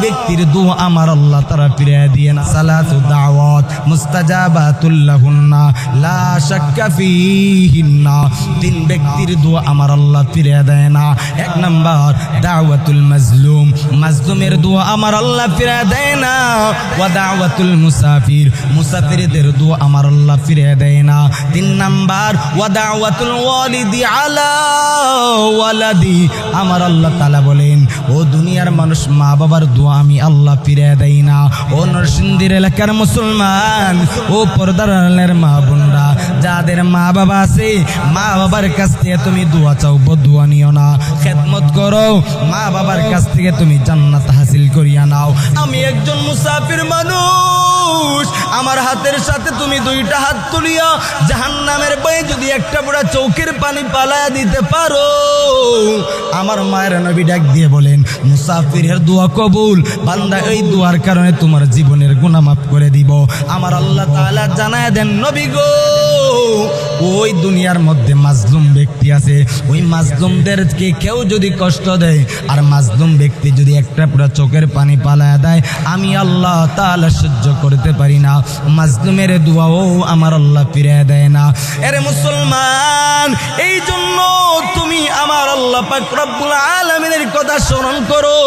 ব্যক্তির দোয়া আমার আল্লাহ তাআলা ফিরিয়ে দিয়ে না। সালাতু দাওয়াত মুস্তাজাবাতুল লাহুন্না লা শাক্কা ফীহিন্না, তিন ব্যক্তির দোয়া আমার আল্লাহ ফিরিয়ে দেয় না। এক নাম্বার দাওয়াতুল মাজলুম, মাজলুমের দোয়া আমার আল্লাহ ফিরিয়ে দেয় না। ওয়া দাওয়াতুল মুসাফির, মুসাফিরদের দোয়া আমার আল্লাহ ফিরিয়ে দেয় না। তিন নাম্বার ওয়া দাওয়াতুল ওয়ালিদি আলা ওয়ালাদি, আমার আল্লাহ তাআলা বলেন ও দুনিয়ার মানুষ, মা বাবার দোয়া আমি আল্লাহ ফিরিয়ে দেই না। ও নরসিংদীর এলাকার মুসলমান, ও পর্দার আড়ালের মা বোনরা, যাদের মা বাবা আছে, মা বাবার কাছ থেকে তুমি দোয়া চাও, বদুয়া নিও না। খেদমত করো, মা বাবার কাছ থেকে তুমি জান্নাত হাসিল করিয়া নাও। আমি একজন মুসাফির মানুষ, আমার হাতের সাথে তুমি দুইটা হাত তুলিয়া জাহান্নামের বয়ে যদি একটা পুরা চৌকের পানি পালায়া দিতে পারো, আমার মায়ের নবী ডাক দিয়ে বলেন মুসাফিরের দোয়া কবুল। বান্দা এই দোয়ার কারণে তোমার জীবনের গুনাহ মাফ করে দিব। আমার আল্লাহ তাআলা জানায় দেন নবী গো, ওই দুনিয়ার মধ্যে মাজলুম ব্যক্তি আছে, ওই মাজলুমদেরকে কেউ যদি কষ্ট দেয় আর মাজলুম ব্যক্তি যদি একটা পুরা চোখের পানি পালায়া দেয়, আমি আল্লাহ তাআলা সহ্য করতে পারি না। মাজলুমের দোয়াও আমার আল্লাহ ফিরিয়ে দেয় না। এরে মুসলমান, এই জন্য তুমি আমার আল্লাহ পাক রব্বুল আলামিনের কথা স্মরণ করো।